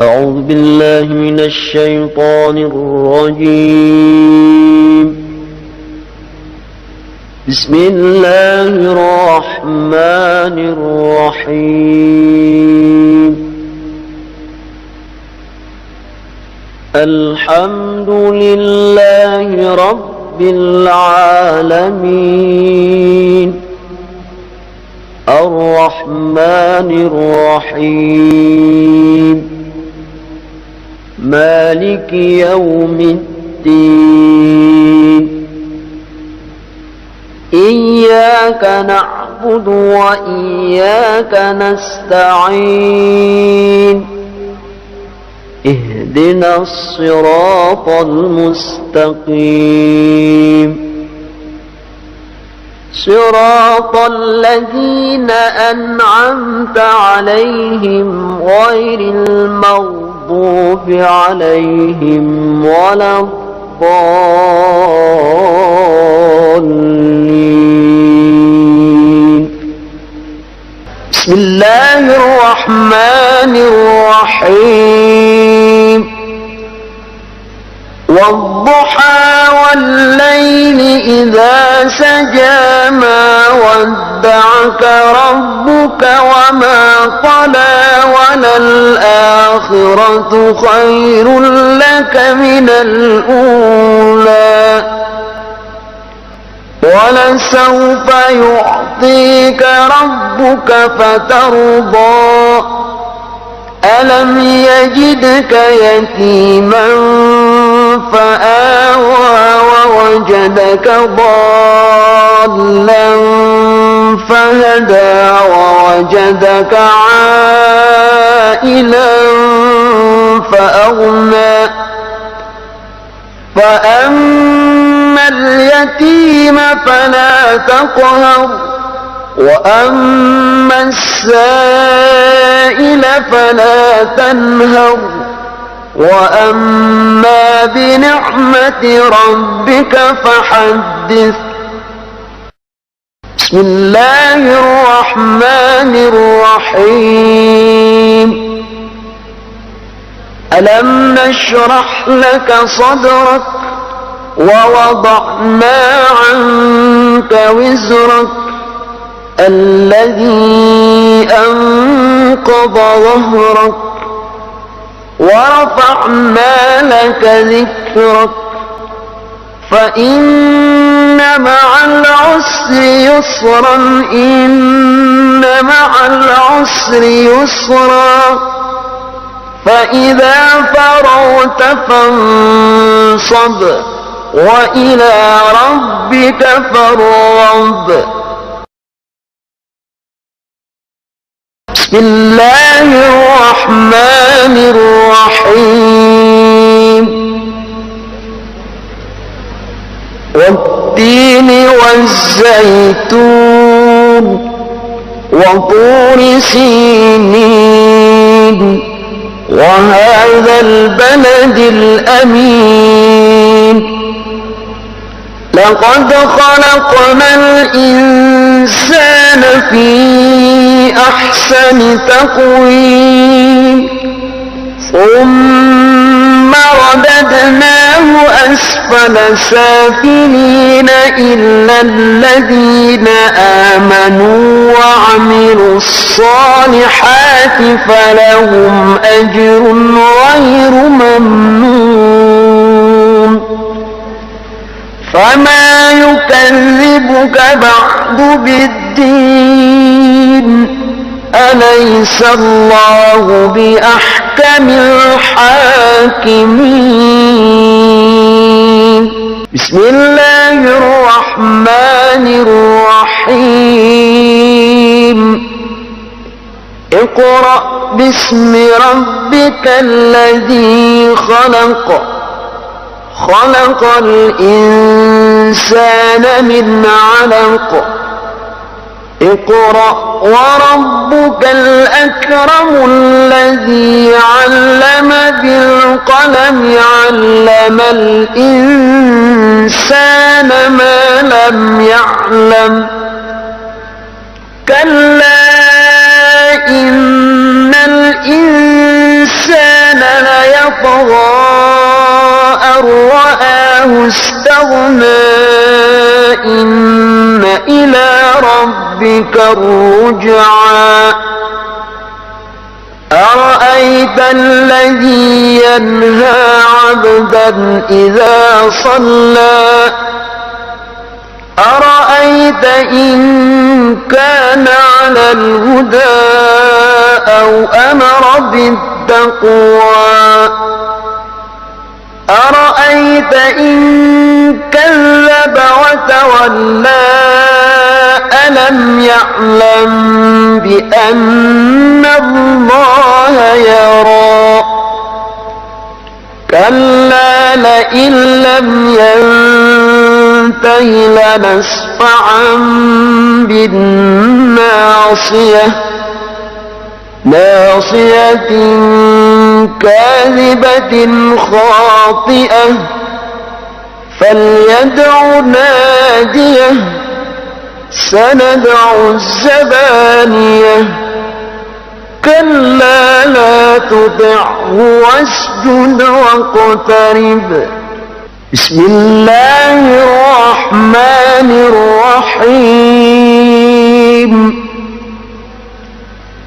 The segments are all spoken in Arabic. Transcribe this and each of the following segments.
أعوذ بالله من الشيطان الرجيم. بسم الله الرحمن الرحيم. الحمد لله رب العالمين الرحمن الرحيم مالك يوم الدين. إياك نعبد وإياك نستعين. اهدنا الصراط المستقيم صراط الذين أنعمت عليهم غير المغضوب عليهم ولا الضالين. بسم الله الرحمن الرحيم. والضحى والليل إذا سجى ما ودعك ربك وما قلى وللآخرة خير لك من الأولى ولسوف يعطيك ربك فترضى. ألم يجدك يتيما فآوى ووجدك ضالا فهدى ووجدك عائلا فأغنى. فأما اليتيم فلا تقهر وأما السائل فلا تنهر وأما بنعمة ربك فحدث. بسم الله الرحمن الرحيم. ألم نشرح لك صدرك ووضعنا عنك وزرك الذي أنقض ظهرك ورفعنا لك ذكرك فإن مع العسر يسرا إن مع العسر يسرا فإذا فرغت فانصب وإلى ربك فارغب. بسم الله الرحمن الرحيم. والتين والزيتون وطور سينين وهذا البلد الأمين. لقد خلقنا الإنسان في أحسن تقويم ثم رددناه أسفل سافلين إلا الذين آمنوا وعملوا الصالحات فلهم أجر غير ممنون. فما يكذبك بعد بالدين أليس الله بأحكم الحاكمين. بسم الله الرحمن الرحيم. اقرأ باسم ربك الذي خلق خلق الإنسان من علق اقرأ وربك الأكرم الذي علم بالقلم علم الإنسان ما لم يعلم كلا إن الإنسان يطغى أن رآه استغنى إن إلى ربك الرجعى أرأيت الذي ينهى عبدا إذا صلى أرأيت إن كان على الهدى أو أمر بالتقوى أرأيت إن كذب وتولى ألم يعلم بأن الله يرى كلا لئن لم ينته لنسفعا بالناصية ناصية كاذبة خاطئة فليدع ناديه سندع الزبانية كلا لا تطعه واسجد واقترب بسم الله الرحمن الرحيم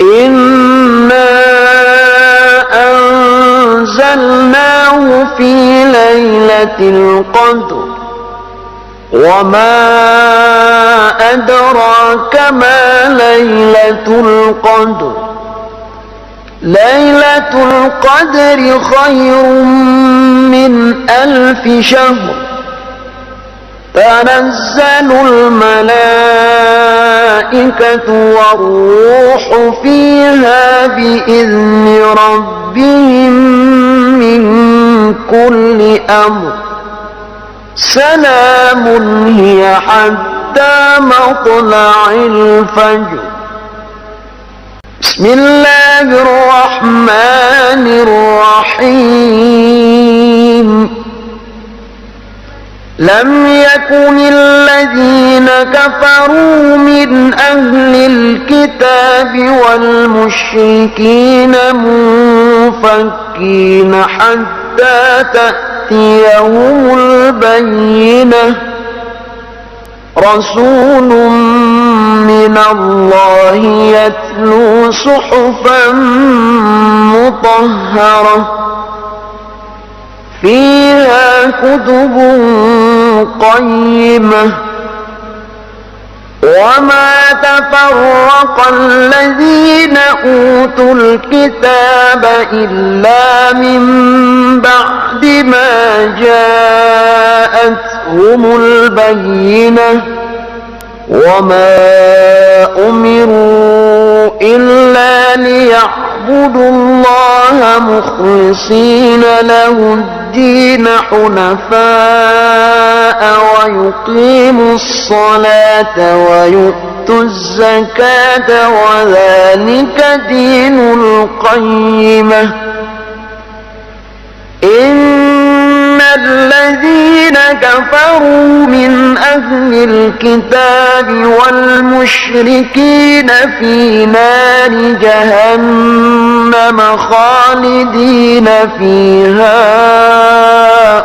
إنا أنزلناه في ليلة القدر وما أدراك ما ليلة القدر ليلة القدر خير من 1000 شهر تنزل الملائكة والروح فيها بإذن ربهم من كل أمر سلام هي حتى مطلع الفجر بسم الله الرحمن الرحيم لم يكن الذين كفروا من أهل الكتاب والمشركين منفكين حتى تأتيهم البينة رسول من الله يتلو صحفا مطهرة فيها كتب قيمة وما تفرق الذين أوتوا الكتاب إلا من بعد ما جاءتهم البينة وما أمروا إلا ليعبدوا الله مخلصين له الدين حنفاء ويقيموا الصلاة ويؤتوا الزكاة وذلك دين القيمة إن الذين كفروا من أهل الكتاب والمشركين في نار جهنم خالدين فيها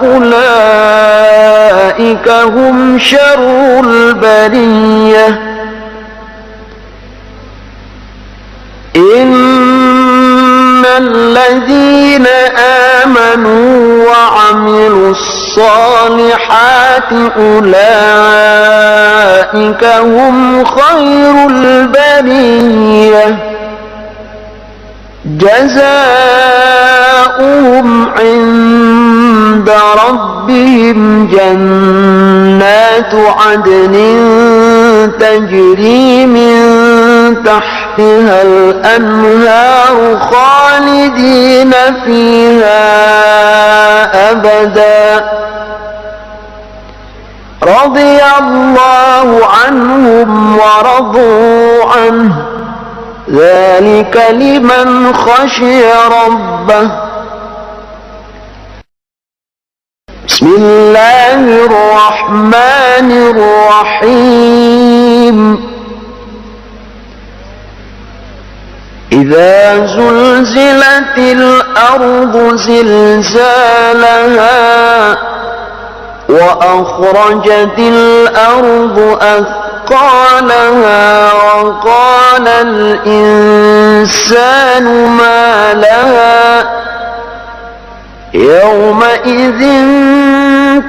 أولئك هم شر البرية إن الذين آمنوا وعملوا الصالحات أولئك هم خير البرية جزاؤهم عند ربهم جنات عدن تجري من تحتها الأنهار خالدين فيها أبدا رضي الله عنهم ورضوا عنه ذلك لمن خشي ربه بسم الله الرحمن الرحيم إذا زلزلت وأزلزلت الأرض زلزالها وأخرجت الأرض أثقالها وقال الإنسان ما لها يومئذ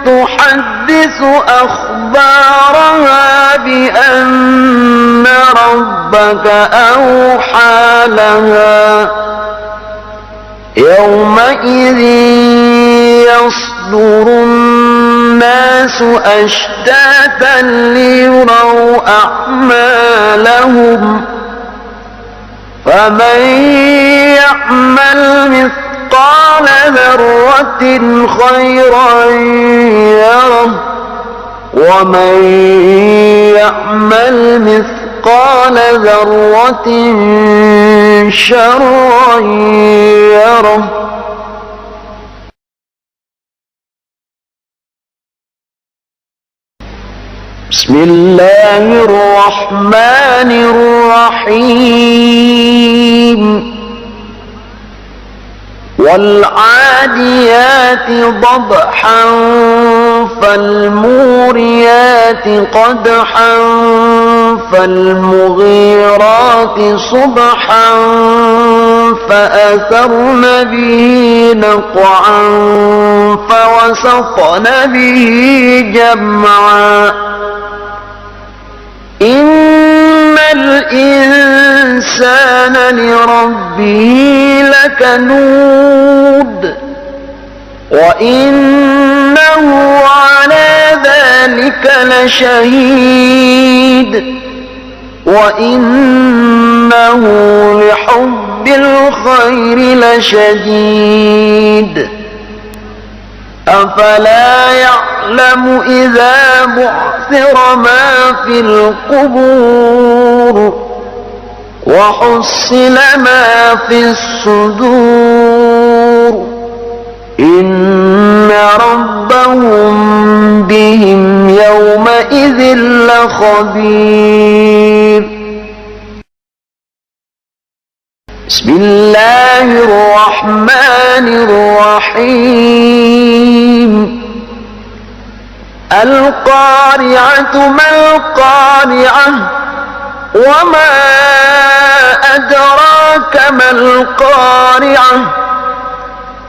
تحدث أخبارها بأن ربك أوحى لها يومئذ يصدر الناس أشتاتا ليروا أعمالهم فمن يعمل مثقال ذرة خيرا يره ومن يعمل مثقال ذرة شرا يره. بسم الله الرحمن الرحيم والعاديات ضبحا فالموريات قدحا فالمغيرات صبحا فأثرن به نقعا فوسطن به جمعا إن الإنسان لربه لكنود وإنه على ذلك لشهيد وإنه لحب الخير لشديد أفلا يعلم إذا بعثر ما في القبور وحصل ما في الصدور إن ربهم بهم يومئذ لخبير. بسم الله الرحمن الرحيم القارعة ما القارعة وما أدراك ما القارعة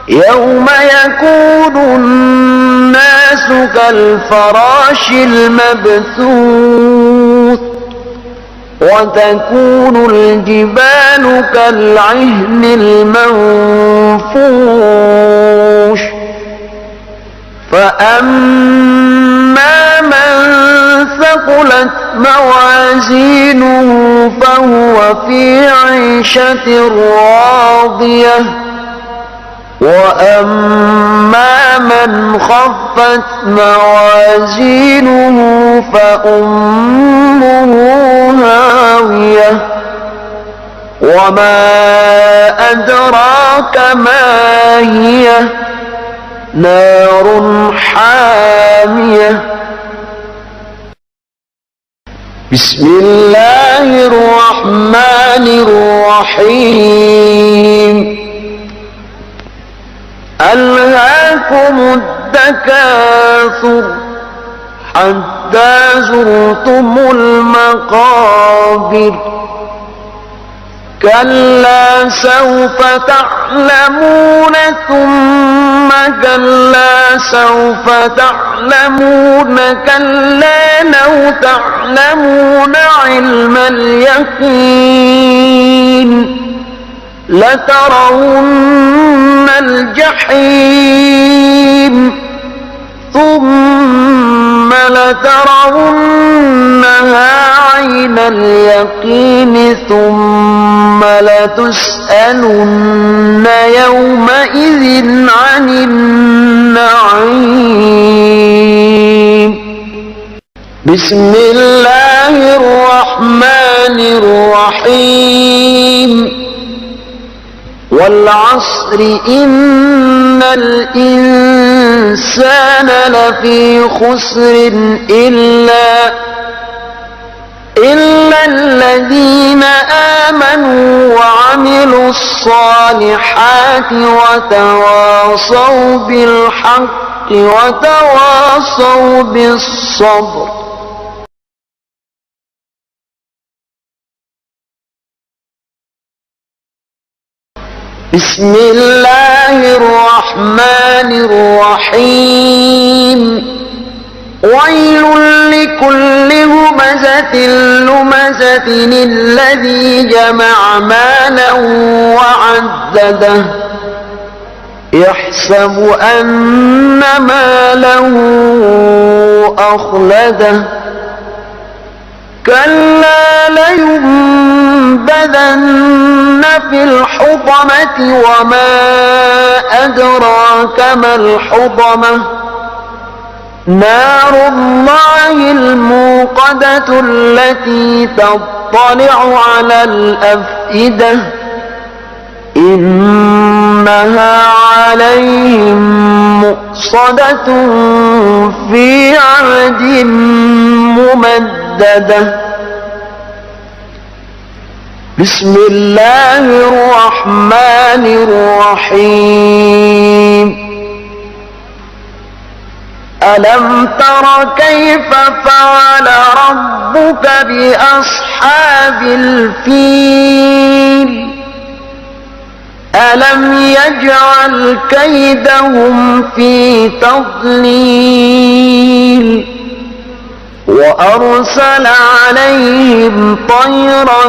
يوم يكون الناس كالفراش المبثوث وتكون الجبال كالعهن المنفوش فأما من ثقلت موازينه فهو في عيشة راضية وأما من خفت موازينه فأمه هاوية وما أدراك ما هي نار حامية. بسم الله الرحمن الرحيم ألهاكم التكاثر حتى زرتم المقابر كلا سوف تعلمون ثم كلا سوف تعلمون كلا لو تعلمون علم اليقين لترون الجحيم ثم لترونها عين اليقين ثم لتسألن يومئذ عن النعيم. بسم الله الرحمن الرحيم والعصر إن الإنسان لفي خسر إلا الذين آمنوا وعملوا الصالحات الصالحات وتواصوا بالحق وتواصوا بالصبر. بسم الله الرحمن الرحيم. ويل لكل همزة لمزة الذي جمع مالا وعدده يحسب أن ماله أخلده كلا لينبذن في الحطمة وما أدراك ما الحطمة نار الله الموقدة التي تطلع على الأفئدة إنها عليهم مؤصدة في عهد ممددة. بسم الله الرحمن الرحيم. ألم تر كيف فعل ربك بأصحاب الفيل ألم يجعل كيدهم في تضليل وأرسل عليهم طيرا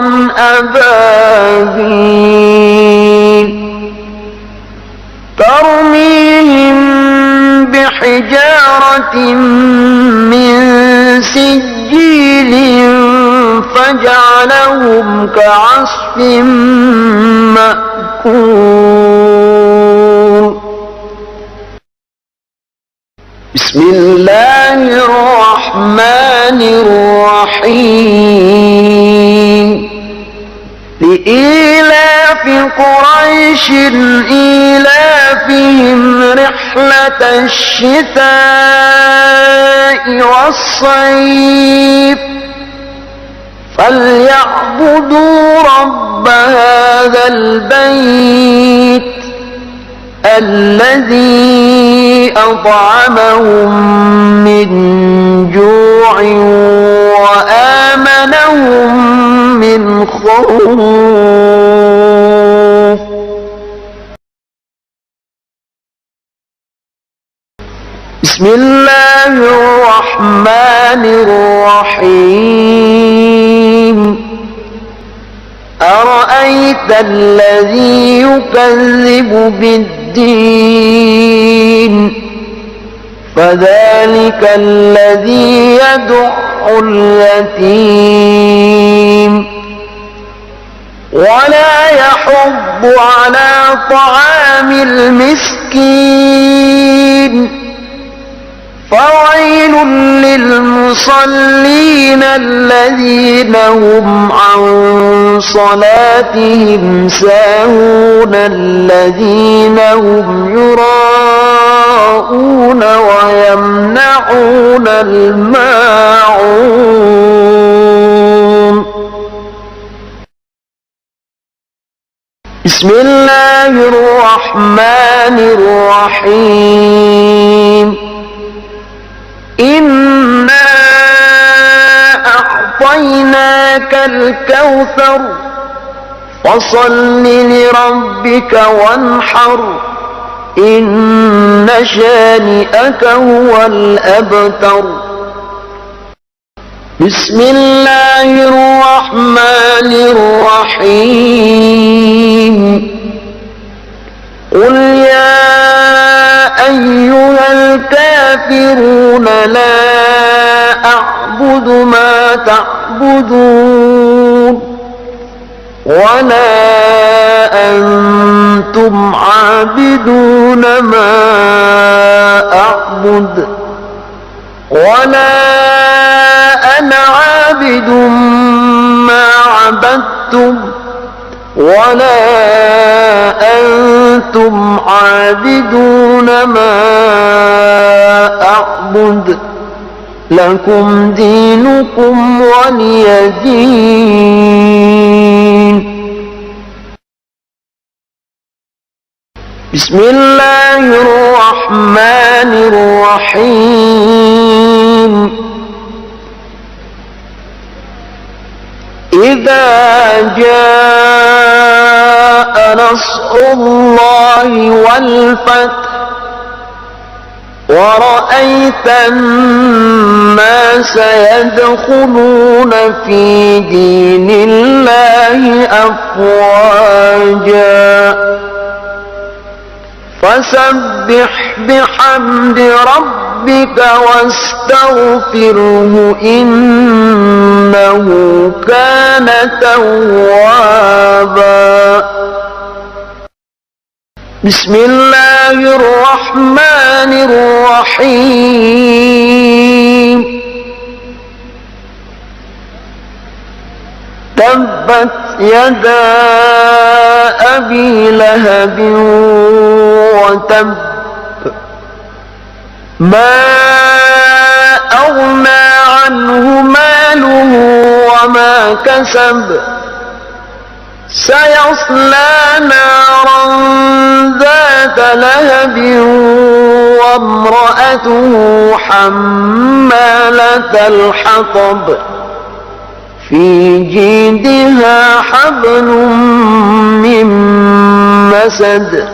أبابيل ترميهم بحجارة من سجيل فجعلهم كعصف مأكول. بسم الله الرحمن الرحيم. لإيلاف قريش إيلافهم رحلة الشتاء والصيف فليعبدوا رب هذا البيت الذي أطعمهم من جوع وآمنهم من خوف. بسم الله الرحمن الرحيم. أرأيت الذي يكذب بالدين فذلك الذي يدع اليتيم ولا يحض على طعام المسكين فويل للمصلين الذين هم عن صلاتهم ساهون الذين هم يراءون ويمنعون الماعون. بسم الله الرحمن الرحيم. إنا أعطيناك الكوثر فصل لربك وانحر إن شانئك هو الأبتر. بسم الله الرحمن الرحيم. قل يا أيها الكافرون لا أعبد ما تعبدون ولا أنتم عابدون ما أعبد ولا أنا عابد ما عبدتم ولا أنتم عابدون ما أعبد لكم دينكم ولي دين. بسم الله الرحمن الرحيم إذا جاء نصر الله والفتح ورأيت الناس يدخلون في دين الله أفواجا فسبح بحمد ربك واستغفره إنه كان توابا بسم الله الرحمن الرحيم تبت يدا أبي لهب وتب ما أغنى عنه ماله وما كسب سيصلى نارا ذات لهب وامرأته حمالة الحطب في جيدها حبل من مسد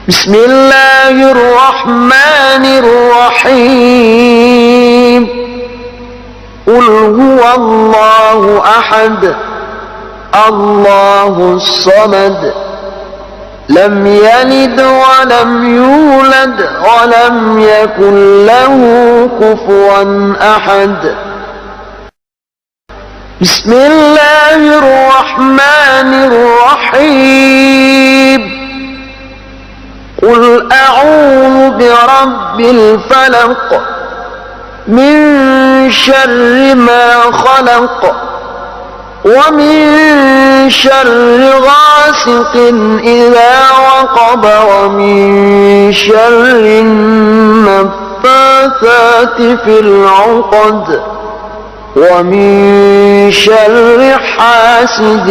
بسم الله الرحمن الرحيم قل هو الله أحد الله الصمد لم يلد ولم يولد ولم يكن له كفوا أحد بسم الله الرحمن الرحيم قل أعوذ برب الفلق من شر ما خلق ومن شر غاسق إذا وقب ومن شر النفاثات في العقد ومن شر حاسد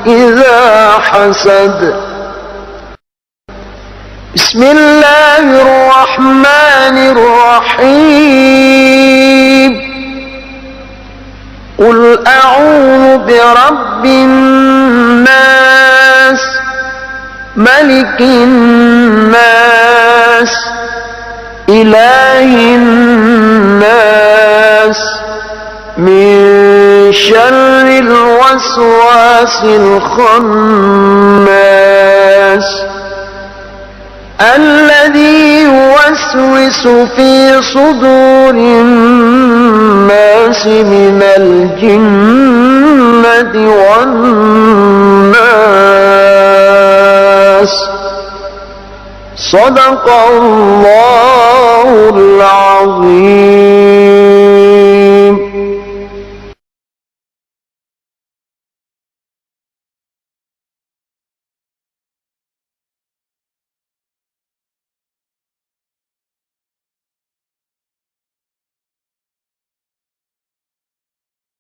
إذا حسد بسم الله الرحمن الرحيم قل أعوذ برب الناس ملك الناس إله الناس من شر الوسواس الخناس الذي يوسوس في صدور الناس من الجنة والناس صدق الله العظيم.